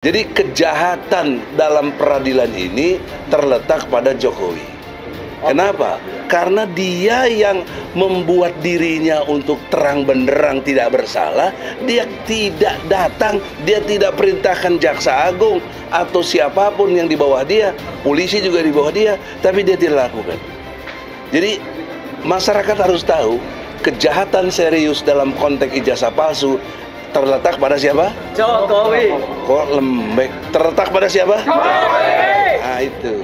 Jadi kejahatan dalam peradilan ini terletak pada Jokowi. Kenapa? Karena dia yang membuat dirinya untuk terang benderang tidak bersalah. Dia tidak datang, dia tidak perintahkan jaksa agung atau siapapun yang di bawah dia, polisi juga di bawah dia, tapi dia tidak lakukan. Jadi masyarakat harus tahu kejahatan serius dalam konteks ijazah palsu terletak pada siapa? Jokowi. Kok lembek? Terletak pada siapa? Jokowi. Nah itu.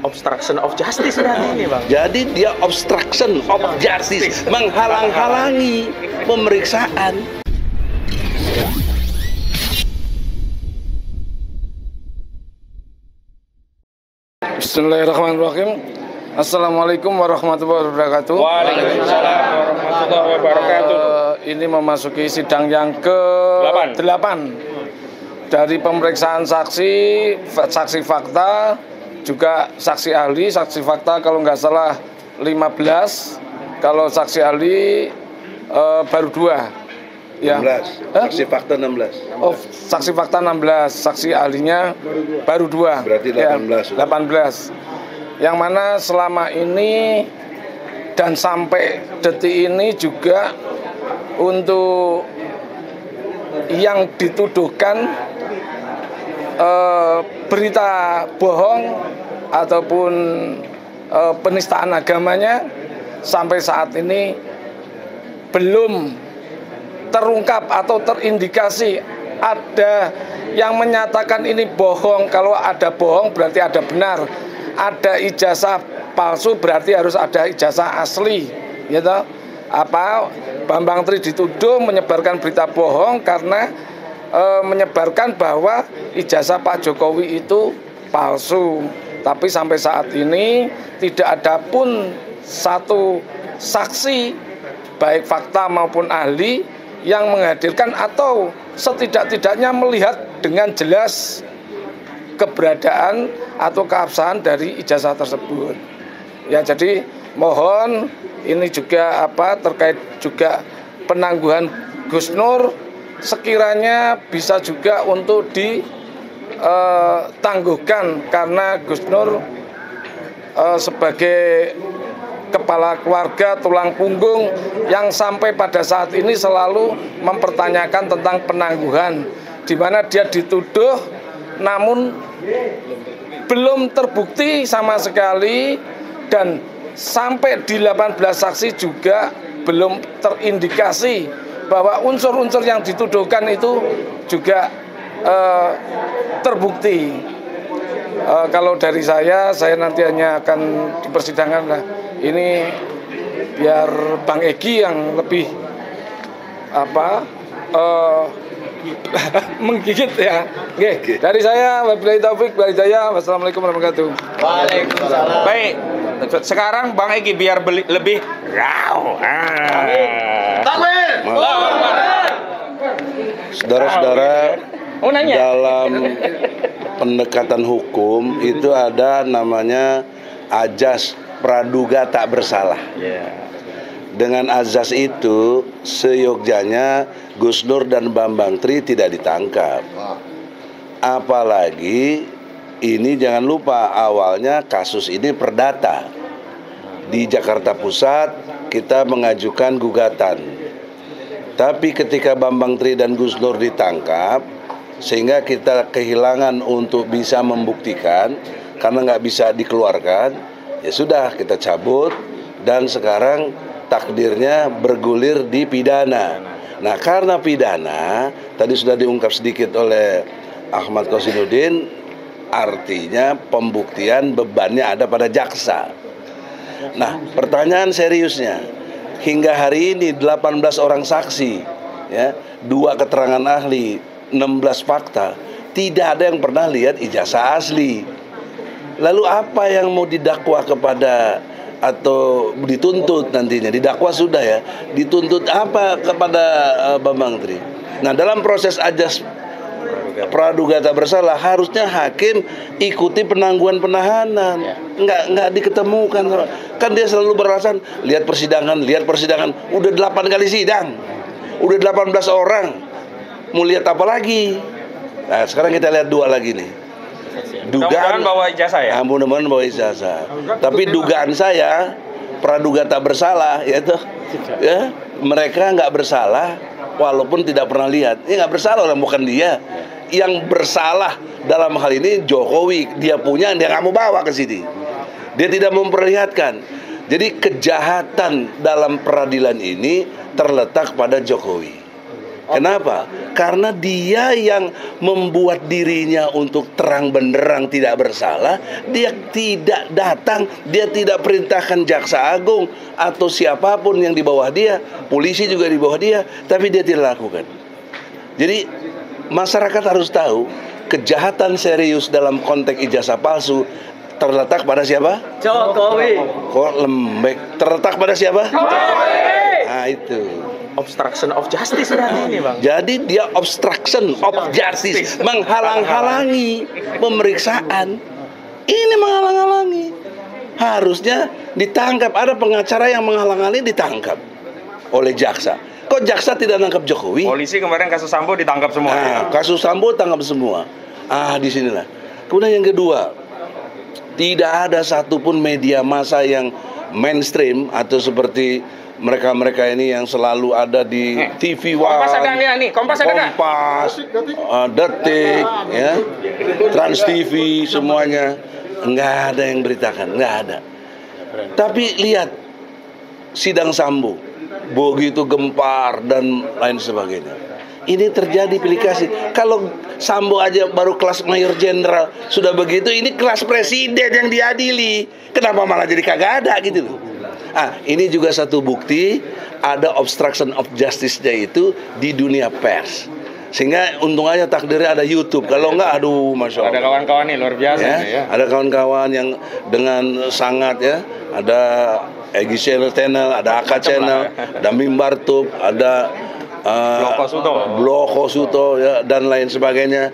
Obstruction of justice berarti ini, Bang. Jadi dia obstruction of justice, menghalang-halangi pemeriksaan. Bismillahirrahmanirrahim. Assalamualaikum warahmatullahi wabarakatuh. Waalaikumsalam warahmatullahi wabarakatuh. Ini memasuki sidang yang ke-8 dari pemeriksaan saksi fakta, juga saksi ahli. Saksi fakta kalau nggak salah 15, kalau saksi ahli baru 2. 16. Saksi fakta 16. Oh, saksi fakta 16, saksi ahlinya baru 2. Berarti 18. Ya, 18. Yang mana selama ini dan sampai detik ini juga untuk yang dituduhkan berita bohong ataupun penistaan agamanya sampai saat ini belum terungkap atau terindikasi ada yang menyatakan ini bohong. Kalau ada bohong berarti ada benar. Ada ijazah palsu berarti harus ada ijazah asli, gitu. Bambang Tri dituduh menyebarkan berita bohong karena menyebarkan bahwa ijazah Pak Jokowi itu palsu. Tapi sampai saat ini tidak ada pun satu saksi baik fakta maupun ahli yang menghadirkan atau setidak-tidaknya melihat dengan jelas keberadaan atau keabsahan dari ijazah tersebut. Ya, jadi mohon ini juga terkait juga penangguhan Gus Nur sekiranya bisa juga untuk ditangguhkan karena Gus Nur sebagai kepala keluarga, tulang punggung yang sampai pada saat ini selalu mempertanyakan tentang penangguhan, di mana dia dituduh namun belum terbukti sama sekali dan sampai di 18 saksi juga belum terindikasi bahwa unsur-unsur yang dituduhkan itu juga terbukti. Kalau dari saya nanti hanya akan di persidangan lah. Ini biar Bang Egy yang lebih menggigit ya. Oke, dari saya wabillahi taufik wal hidayah. Wassalamualaikum warahmatullahi wabarakatuh. Waalaikumsalam. Baik. Sekarang Bang Egy biar lebih Takbir. Saudara-saudara, dalam pendekatan hukum itu ada namanya azas praduga tak bersalah. Dengan azas itu seyogyanya Gus Nur dan Bambang Tri tidak ditangkap. Apalagi ini jangan lupa awalnya kasus ini perdata. Di Jakarta Pusat kita mengajukan gugatan. Tapi ketika Bambang Tri dan Gus Nur ditangkap, sehingga kita kehilangan untuk bisa membuktikan karena nggak bisa dikeluarkan, ya sudah kita cabut dan sekarang takdirnya bergulir di pidana. Nah, karena pidana tadi sudah diungkap sedikit oleh Ahmad Qasiduddin, artinya pembuktian bebannya ada pada jaksa. Nah, pertanyaan seriusnya, hingga hari ini 18 orang saksi, ya, 2 keterangan ahli, 16 fakta, tidak ada yang pernah lihat ijazah asli. Lalu apa yang mau didakwa kepada atau dituntut nantinya? Didakwa sudah ya, dituntut apa kepada Bambang Tri? Nah, dalam proses azas praduga tak bersalah harusnya hakim ikuti penangguhan penahanan. Nggak diketemukan. Kan dia selalu beralasan lihat persidangan. Udah 8 kali sidang, udah 18 orang, mau lihat apa lagi? Nah, sekarang kita lihat dua lagi nih. Mudah-mudahan bawa ijazah ya. Mudah-mudahan bawa ijazah. Tapi dugaan saya praduga tak bersalah, yaitu ya mereka nggak bersalah walaupun tidak pernah lihat. Ini nggak bersalah orang, bukan dia. Yang bersalah dalam hal ini Jokowi, dia punya, dia nggak mau bawa ke sini. Dia tidak memperlihatkan. Jadi kejahatan dalam peradilan ini terletak pada Jokowi. Kenapa? Karena dia yang membuat dirinya untuk terang benderang tidak bersalah. Dia tidak datang, dia tidak perintahkan jaksa agung atau siapapun yang di bawah dia, polisi juga di bawah dia, tapi dia tidak lakukan. Jadi masyarakat harus tahu kejahatan serius dalam konteks ijazah palsu terletak pada siapa? Jokowi. Kok lembek? Terletak pada siapa? Jokowi. Nah itu. Obstruction of justice berarti ini, Bang. Jadi dia obstruction of justice, menghalang-halangi pemeriksaan. Ini menghalang-halangi. Harusnya ditangkap. Ada pengacara yang menghalang-halangi, ditangkap oleh jaksa. Kok jaksa tidak nangkap Jokowi? Polisi kemarin kasus Sambo ditangkap semua. Nah, kasus Sambo tangkap semua. Di sinilah. Kemudian yang kedua, tidak ada satupun media massa yang mainstream atau seperti mereka-mereka ini yang selalu ada di TV One, Kompas ada nggak nih? Kompas ada nggak? Kompas, Detik, ya, Trans TV, semuanya nggak ada yang beritakan, nggak ada. Tapi lihat sidang Sambo, begitu gempar dan lain sebagainya. Ini terjadi pilih kasih. Kalau Sambo aja baru kelas mayor jenderal sudah begitu, ini kelas presiden yang diadili. Kenapa malah jadi kagak ada gitu loh? Ini juga satu bukti ada obstruction of justice-nya itu di dunia pers. Sehingga untung aja takdirnya ada YouTube. Kalau enggak, aduh, masya Allah. Ada kawan-kawan nih luar biasa Ya, nih ya. ada kawan-kawan yang dengan sangat ya, ada Egy Channel, ada Aka Channel, ada Mimbar Tube, ada Bloko Suto ya, dan lain sebagainya.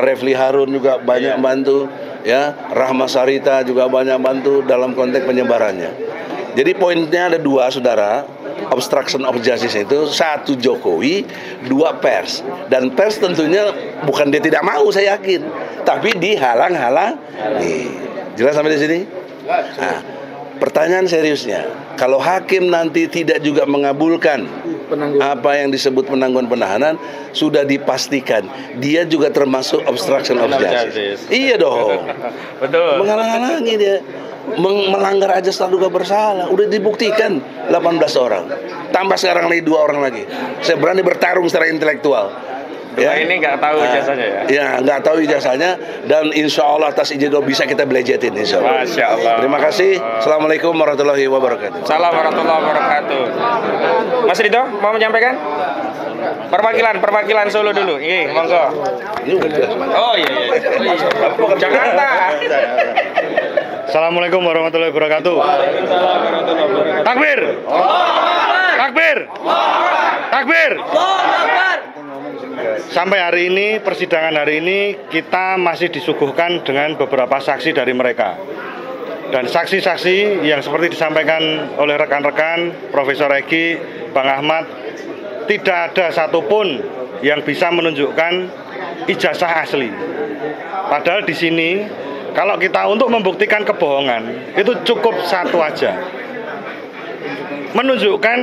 Refli Harun juga banyak bantu ya, Rahma Sarita juga banyak bantu dalam konteks penyebarannya. Jadi poinnya ada dua, saudara. Obstruction of justice itu satu Jokowi, dua pers. Dan pers tentunya bukan dia tidak mau, saya yakin, tapi dihalang-halang. Jelas sampai di sini? Nah, pertanyaan seriusnya, kalau hakim nanti tidak juga mengabulkan apa yang disebut penangguhan penahanan, sudah dipastikan dia juga termasuk obstruction of justice. Iya dong. Betul. Menghalang-halangi dia. Melanggar aja praduga bersalah, udah dibuktikan 18 orang, tambah sekarang lagi 2 orang lagi. Saya berani bertarung secara intelektual. Ya, ini nggak tahu ijazahnya ya? Ya, nggak tahu ijazahnya, dan insya Allah atas izin Allah bisa kita belejetin, insya Allah. Masya Allah. Terima kasih. Assalamualaikum warahmatullahi wabarakatuh. Salam warahmatullahi wabarakatuh. Mas Ridho mau menyampaikan? Perwakilan Solo dulu. Iya, monggo. Oh iya. Jakarta. Assalamualaikum warahmatullahi wabarakatuh. Takbir. Takbir. Takbir. Sampai hari ini, persidangan hari ini, kita masih disuguhkan dengan beberapa saksi dari mereka. Dan saksi-saksi yang seperti disampaikan oleh rekan-rekan Profesor Egy, Bang Ahmad, tidak ada satupun yang bisa menunjukkan ijazah asli. Padahal di sini, kalau kita untuk membuktikan kebohongan, itu cukup satu aja, menunjukkan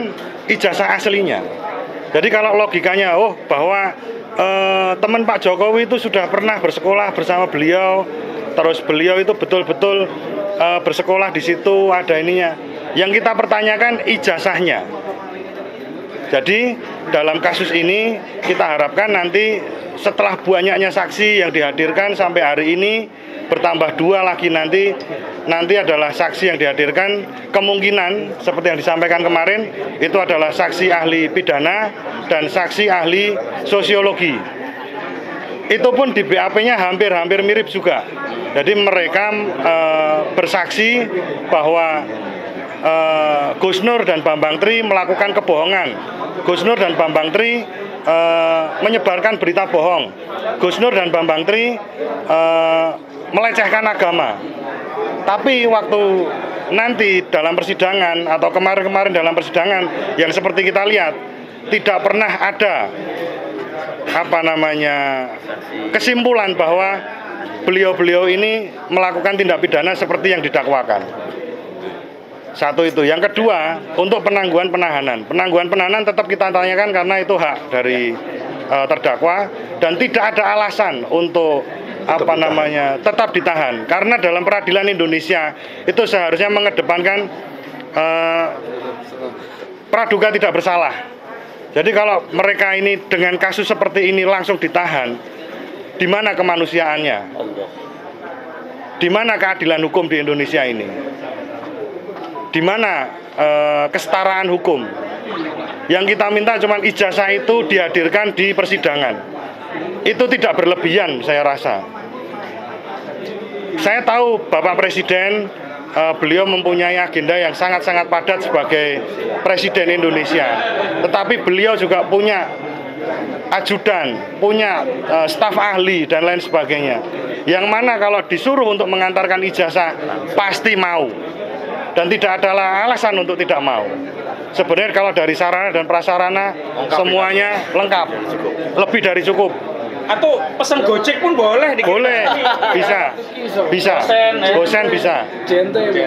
ijazah aslinya. Jadi kalau logikanya, bahwa teman Pak Jokowi itu sudah pernah bersekolah bersama beliau, terus beliau itu betul-betul bersekolah di situ, ada ininya. Yang kita pertanyakan ijazahnya. Jadi dalam kasus ini kita harapkan nanti setelah banyaknya saksi yang dihadirkan sampai hari ini, bertambah 2 lagi nanti adalah saksi yang dihadirkan, kemungkinan seperti yang disampaikan kemarin itu adalah saksi ahli pidana dan saksi ahli sosiologi. Itu pun di BAP-nya hampir mirip juga. Jadi mereka bersaksi bahwa Gus Nur dan Bambang Tri melakukan kebohongan. Gus Nur dan Bambang Tri menyebarkan berita bohong. Gus Nur dan Bambang Tri melecehkan agama. Tapi waktu nanti dalam persidangan atau kemarin dalam persidangan yang seperti kita lihat, tidak pernah ada kesimpulan bahwa beliau-beliau ini melakukan tindak pidana seperti yang didakwakan. Satu itu. Yang kedua, untuk penangguhan penahanan. Penangguhan penahanan tetap kita tanyakan karena itu hak dari terdakwa dan tidak ada alasan untuk tetap ditahan. Karena dalam peradilan Indonesia itu seharusnya mengedepankan praduga tidak bersalah. Jadi kalau mereka ini dengan kasus seperti ini langsung ditahan, di mana kemanusiaannya? Di mana keadilan hukum di Indonesia ini? Di mana kesetaraan hukum? Yang kita minta cuma ijazah itu dihadirkan di persidangan. Itu tidak berlebihan saya rasa. Saya tahu Bapak Presiden, beliau mempunyai agenda yang sangat-sangat padat sebagai Presiden Indonesia. Tetapi beliau juga punya ajudan, punya staf ahli dan lain sebagainya. Yang mana kalau disuruh untuk mengantarkan ijazah pasti mau. Dan tidak ada alasan untuk tidak mau. Sebenarnya kalau dari sarana dan prasarana semuanya lengkap, lebih dari cukup. Atau pesan Gojek pun boleh? Boleh, bisa. Gosen bisa.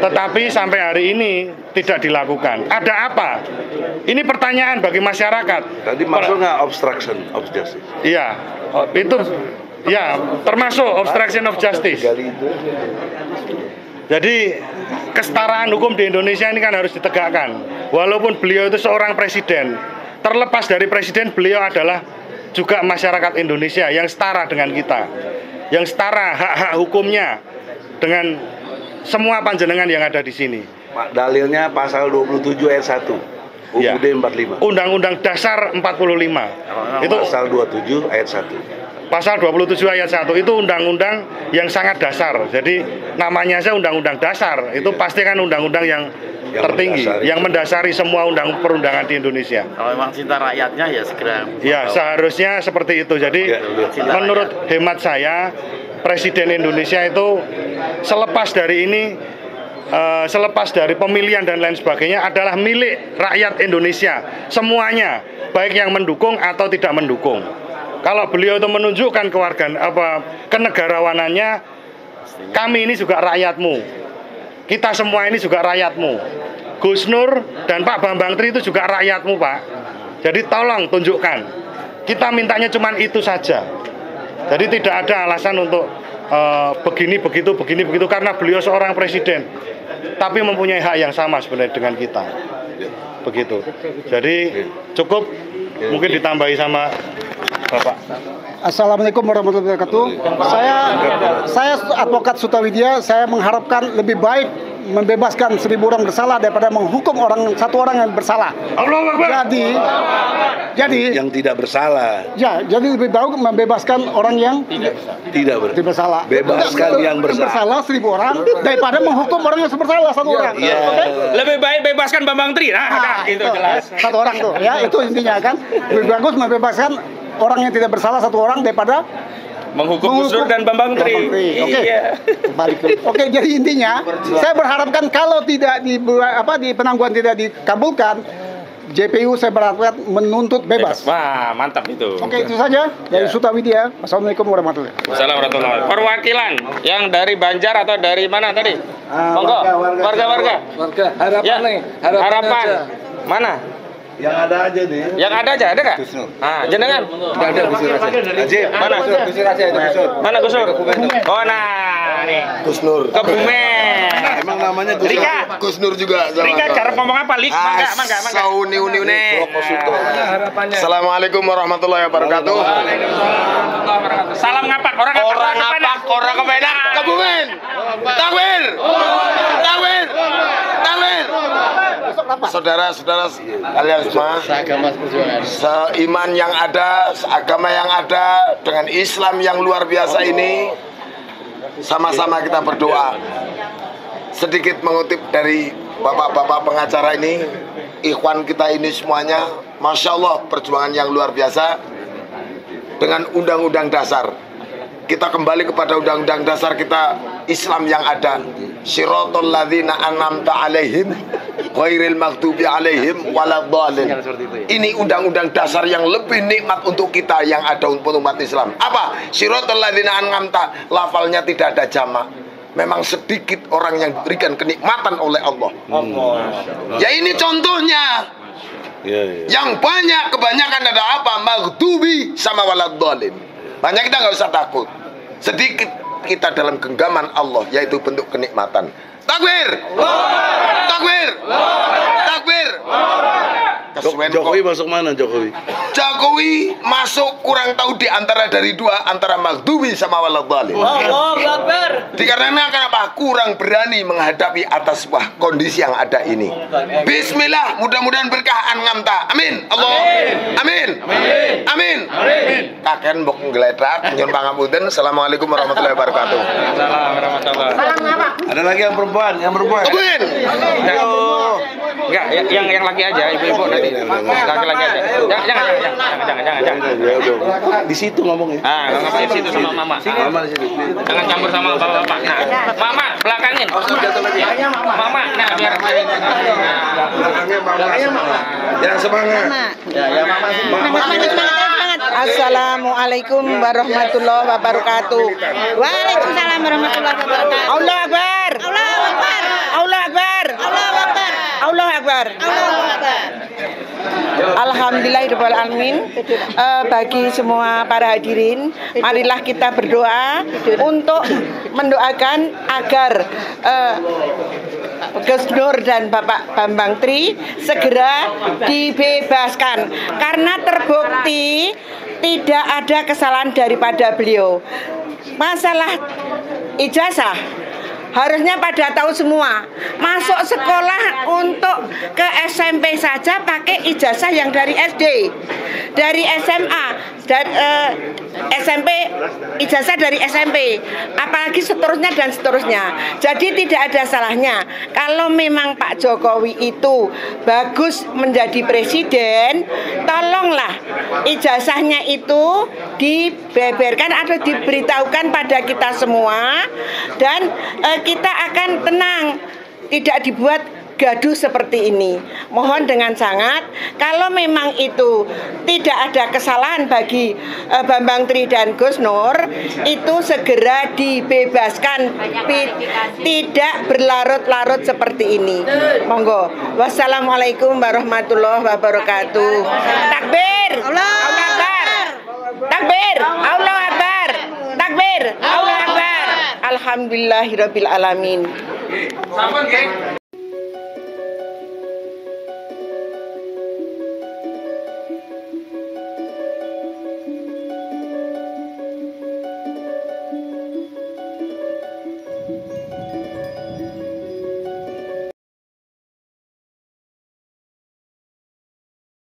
Tetapi sampai hari ini tidak dilakukan. Ada apa? Ini pertanyaan bagi masyarakat. Tadi masuk nggak obstruction of justice? Iya, itu ya termasuk obstruction of justice. Jadi kesetaraan hukum di Indonesia ini kan harus ditegakkan. Walaupun beliau itu seorang presiden, terlepas dari presiden, beliau adalah juga masyarakat Indonesia yang setara dengan kita, yang setara hak-hak hukumnya dengan semua panjenengan yang ada di sini. Dalilnya pasal 27 ayat 1 UUD Ya. 45. Undang-Undang Dasar 45. Itu pasal 27 ayat 1. Pasal 27 ayat 1 itu undang-undang yang sangat dasar. Jadi namanya saja undang-undang dasar. Itu pasti kan undang-undang yang tertinggi, yang mendasari semua perundangan di Indonesia. Kalau memang cinta rakyatnya ya segera. Ya, seharusnya seperti itu. Jadi menurut hemat saya, Presiden Indonesia itu selepas dari ini, selepas dari pemilihan dan lain sebagainya adalah milik rakyat Indonesia semuanya, baik yang mendukung atau tidak mendukung. Kalau beliau itu menunjukkan kenegarawanannya, kami ini juga rakyatmu, kita semua ini juga rakyatmu. Gus Nur dan Pak Bambang Tri itu juga rakyatmu, Pak. Jadi tolong tunjukkan. Kita mintanya cuma itu saja. Jadi tidak ada alasan untuk begini begitu karena beliau seorang presiden, tapi mempunyai hak yang sama sebenarnya dengan kita. Begitu. Jadi cukup, mungkin ditambahi sama Bapak. Assalamualaikum warahmatullahi wabarakatuh. Saya advokat Sutawidya. Saya mengharapkan lebih baik membebaskan 1000 orang bersalah daripada menghukum satu orang yang bersalah. Jadi yang tidak bersalah. Ya, jadi lebih baik membebaskan orang yang tidak bersalah. Bebaskan yang bersalah 1000 orang daripada menghukum orang yang bersalah satu orang. Iya. Okay? Lebih baik bebaskan Bambang Tri. Nah, itu jelas. Satu orang tuh, ya itu intinya kan. Lebih bagus membebaskan orang yang tidak bersalah satu orang daripada Menghukum Gus Dur dan Bambang Tri. Oke. Iya. Oke, jadi intinya saya berharapkan kalau tidak di penangguhan tidak dikabulkan, JPU saya berharap menuntut bebas. Wah, mantap itu. Oke, itu saja dari Sutawidya. Wassalamualaikum warahmatullahi wabarakatuh. Assalamualaikum warahmatullahi wabarakatuh. Perwakilan yang dari Banjar atau dari mana tadi? Monggo, warga-warga. Harapan nih, Harapan. Mana? Yang ada aja nih. Yang ada aja, ada nggak? Ah, jenengan. Nggak ada Gus Nur aja. Ajib. Mana? Gus Nur aja itu Gus Nur. Mana Gus Nur? Oh, nah, nih. Gus Nur. Kebumen. Emang namanya Gus Nur. Rika. Gus Nur juga. Rika, cara ngomong apa? Lik, mangga. Sauni-uni. Assalamualaikum warahmatullahi wabarakatuh. Salam ngapak. Orang ngapak. Orang kepeda. Kebumen. Takwir. Saudara-saudara kalian semua, seiman yang ada, seagama yang ada, dengan Islam yang luar biasa ini, sama-sama kita berdoa. Sedikit mengutip dari bapak-bapak pengacara ini, ikhwan kita ini semuanya, Masya Allah, perjuangan yang luar biasa dengan undang-undang dasar. Kita kembali kepada undang-undang dasar kita, Islam yang ada. Siratal ladzina an'amta alaihim ghairil maghdubi alaihim waladhdallin. Ini undang-undang dasar yang lebih nikmat untuk kita yang ada untuk umat Islam. Apa? Siratal ladzina an'amta, lafalnya tidak ada jamak. Memang sedikit orang yang diberikan kenikmatan oleh Allah. Ya ini contohnya. Yang banyak, kebanyakan ada apa? Maghdubi sama waladhdallin. Makanya kita nggak usah takut. Sedikit kita dalam genggaman Allah, yaitu bentuk kenikmatan. Takbir! Takbir! Takbir! Jokowi masuk mana Jokowi? Jokowi masuk kurang tahu di antara dari dua, antara maghdubi sama waladhdallin. Dikarenakan kenapa? Kurang berani menghadapi atas sebuah kondisi yang ada ini. Bismillah, mudah-mudahan berkah an'amta. Amin. Allah. Amin. Amin. Kakek mbok nggeletak nyun pangapunten. Assalamualaikum warahmatullahi wabarakatuh. Ada lagi yang perempuan, Amin. Enggak, yang laki aja, ibu-ibu nanti. Laki-laki aja. Jangan. Di situ ngomongnya. Ngomong di situ sama mama. Mama di situ. Jangan campur sama bapak-bapak. Nah, mama belakangin. Mama, nah biar Belakangnya mama. Jangan semangat. Assalamualaikum warahmatullahi wabarakatuh. Waalaikumsalam warahmatullahi wabarakatuh. Allah Akbar. Allah Akbar. Allah Akbar. Allah Akbar. Allah Akbar. Allah Akbar. Alhamdulillahirabbil alamin. Bagi semua para hadirin, marilah kita berdoa untuk mendoakan agar Gus Nur dan Bapak Bambang Tri segera dibebaskan karena terbukti tidak ada kesalahan daripada beliau. Masalah ijazah harusnya pada tahu semua. Masuk sekolah untuk ke SMP saja pakai ijazah yang dari SD, dari SMA, dan SMP, ijazah dari SMP, apalagi seterusnya dan seterusnya. Jadi tidak ada salahnya kalau memang Pak Jokowi itu bagus menjadi presiden, tolonglah ijazahnya itu dibeberkan atau diberitahukan pada kita semua, dan kita akan tenang, tidak dibuat gaduh seperti ini. Mohon dengan sangat, kalau memang itu tidak ada kesalahan bagi Bambang Tri dan Gus Nur, itu segera dibebaskan, tidak berlarut-larut seperti ini. Monggo. Wassalamualaikum warahmatullahi wabarakatuh. Takbir. Allah Akbar. Takbir. Allah Akbar. Takbir. Allah Akbar. Alhamdulillahirabbil alamin.